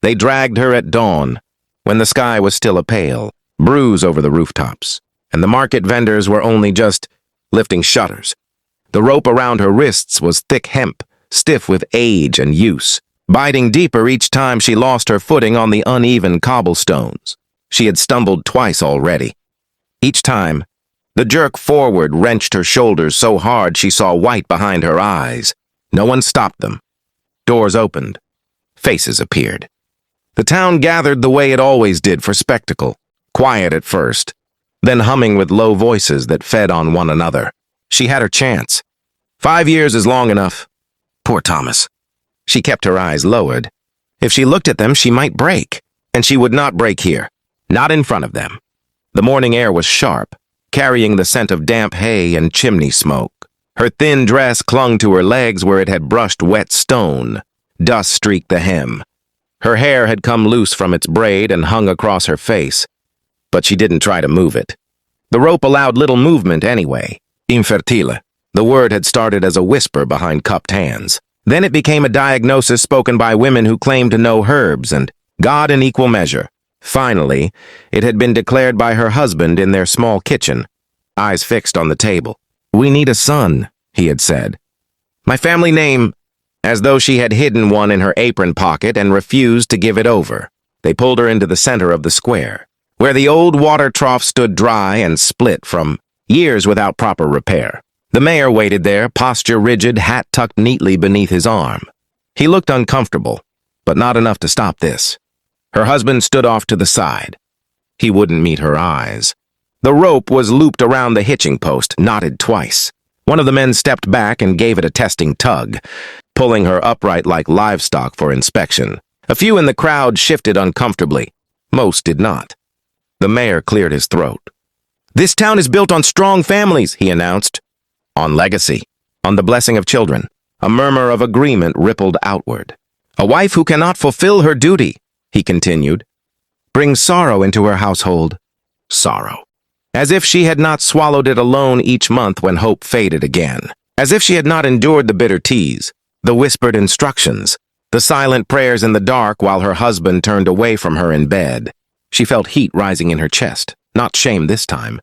They dragged her at dawn, when the sky was still a pale bruise over the rooftops, and the market vendors were only just lifting shutters. The rope around her wrists was thick hemp, stiff with age and use, biting deeper each time she lost her footing on the uneven cobblestones. She had stumbled twice already. Each time, the jerk forward wrenched her shoulders so hard she saw white behind her eyes. No one stopped them. Doors opened. Faces appeared. The town gathered the way it always did for spectacle, quiet at first, then humming with low voices that fed on one another. She had her chance. 5 years is long enough. Poor Thomas. She kept her eyes lowered. If she looked at them, she might break, and she would not break here, not in front of them. The morning air was sharp, carrying the scent of damp hay and chimney smoke. Her thin dress clung to her legs where it had brushed wet stone. Dust streaked the hem. Her hair had come loose from its braid and hung across her face, but she didn't try to move it. The rope allowed little movement anyway. Infertile. The word had started as a whisper behind cupped hands. Then it became a diagnosis spoken by women who claimed to know herbs and God in equal measure. Finally, it had been declared by her husband in their small kitchen, eyes fixed on the table. "We need a son," he had said. "My family name," as though she had hidden one in her apron pocket and refused to give it over. They pulled her into the center of the square, where the old water trough stood dry and split from years without proper repair. The mayor waited there, posture rigid, hat tucked neatly beneath his arm. He looked uncomfortable, but not enough to stop this. Her husband stood off to the side. He wouldn't meet her eyes. The rope was looped around the hitching post, knotted twice. One of the men stepped back and gave it a testing tug, pulling her upright like livestock for inspection. A few in the crowd shifted uncomfortably. Most did not. The mayor cleared his throat. "This town is built on strong families," he announced. "On legacy, on the blessing of children." A murmur of agreement rippled outward. "A wife who cannot fulfill her duty," he continued, "brings sorrow into her household." Sorrow. As if she had not swallowed it alone each month when hope faded again. As if she had not endured the bitter teas, the whispered instructions, the silent prayers in the dark while her husband turned away from her in bed. She felt heat rising in her chest, not shame this time,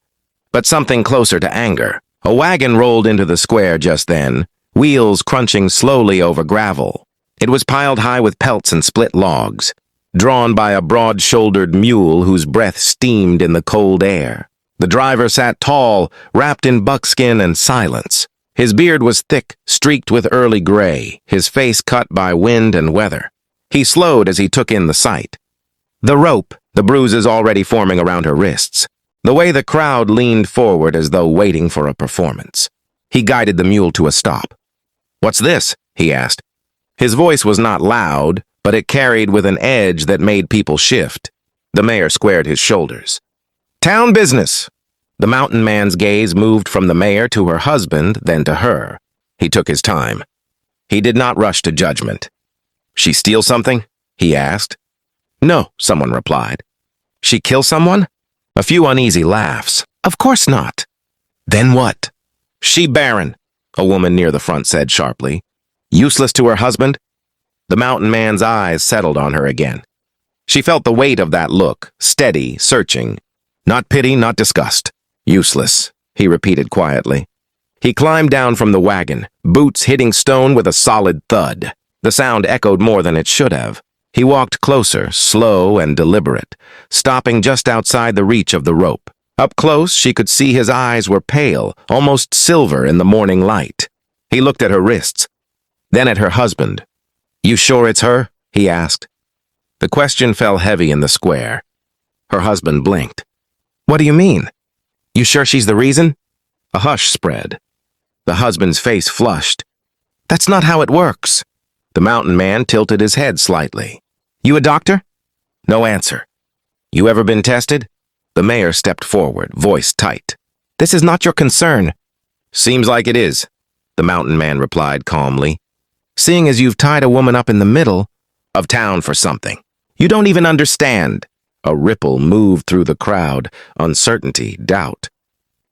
but something closer to anger. A wagon rolled into the square just then, wheels crunching slowly over gravel. It was piled high with pelts and split logs, drawn by a broad-shouldered mule whose breath steamed in the cold air. The driver sat tall, wrapped in buckskin and silence. His beard was thick, streaked with early gray, his face cut by wind and weather. He slowed as he took in the sight. The rope, the bruises already forming around her wrists. The way the crowd leaned forward as though waiting for a performance. He guided the mule to a stop. "What's this?" he asked. His voice was not loud, but it carried with an edge that made people shift. The mayor squared his shoulders. "Town business." The mountain man's gaze moved from the mayor to her husband, then to her. He took his time. He did not rush to judgment. "She steal something?" he asked. "No," someone replied. "She kill someone?" A few uneasy laughs. "Of course not." "Then what?" "She barren," a woman near the front said sharply. "Useless to her husband?" The mountain man's eyes settled on her again. She felt the weight of that look, steady, searching. Not pity, not disgust. "Useless," he repeated quietly. He climbed down from the wagon, boots hitting stone with a solid thud. The sound echoed more than it should have. He walked closer, slow and deliberate, stopping just outside the reach of the rope. Up close, she could see his eyes were pale, almost silver in the morning light. He looked at her wrists, then at her husband. "You sure it's her?" he asked. The question fell heavy in the square. Her husband blinked. "What do you mean? You sure she's the reason?" A hush spread. The husband's face flushed. "That's not how it works." The mountain man tilted his head slightly. "You a doctor?" No answer. "You ever been tested?" The mayor stepped forward, voice tight. "This is not your concern." "Seems like it is," the mountain man replied calmly. "Seeing as you've tied a woman up in the middle of town for something. You don't even understand." A ripple moved through the crowd, uncertainty, doubt.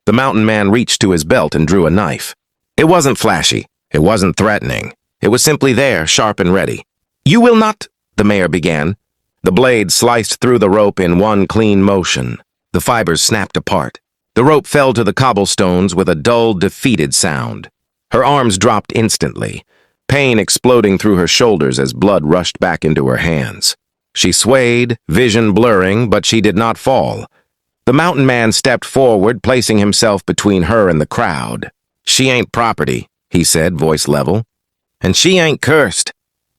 The mountain man reached to his belt and drew a knife. It wasn't flashy. It wasn't threatening. It was simply there, sharp and ready. "You will not," the mayor began. The blade sliced through the rope in one clean motion. The fibers snapped apart. The rope fell to the cobblestones with a dull, defeated sound. Her arms dropped instantly, pain exploding through her shoulders as blood rushed back into her hands. She swayed, vision blurring, but she did not fall. The mountain man stepped forward, placing himself between her and the crowd. "She ain't property," he said, voice level. "And she ain't cursed."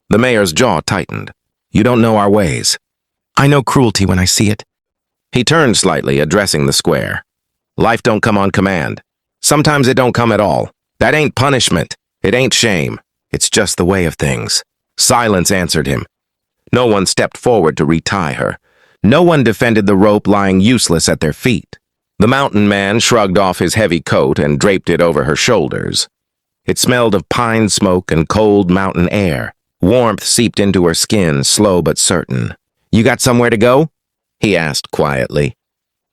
The mayor's jaw tightened. "You don't know our ways." "I know cruelty when I see it." He turned slightly, addressing the square. "Life don't come on command. Sometimes it don't come at all. That ain't punishment. It ain't shame. It's just the way of things." Silence answered him. No one stepped forward to retie her. No one defended the rope lying useless at their feet. The mountain man shrugged off his heavy coat and draped it over her shoulders. It smelled of pine smoke and cold mountain air. Warmth seeped into her skin, slow but certain. "You got somewhere to go?" he asked quietly.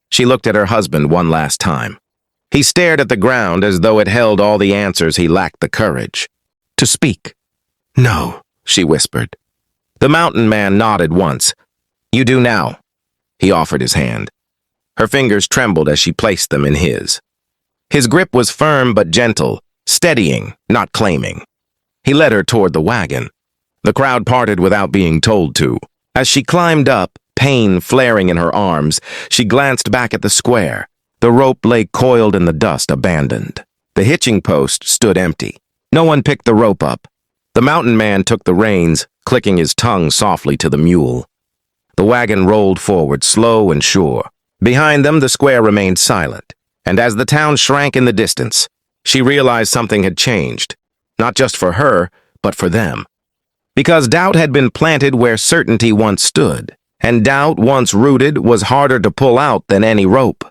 She looked at her husband one last time. He stared at the ground as though it held all the answers he lacked the courage to speak. "No," she whispered. The mountain man nodded once. "You do now." He offered his hand. Her fingers trembled as she placed them in his. His grip was firm but gentle, steadying, not claiming. He led her toward the wagon. The crowd parted without being told to. As she climbed up, pain flaring in her arms, she glanced back at the square. The rope lay coiled in the dust, abandoned. The hitching post stood empty. No one picked the rope up. The mountain man took the reins, clicking his tongue softly to the mule. The wagon rolled forward, slow and sure. Behind them, the square remained silent. And as the town shrank in the distance, she realized something had changed. Not just for her, but for them. Because doubt had been planted where certainty once stood. And doubt, once rooted, was harder to pull out than any rope.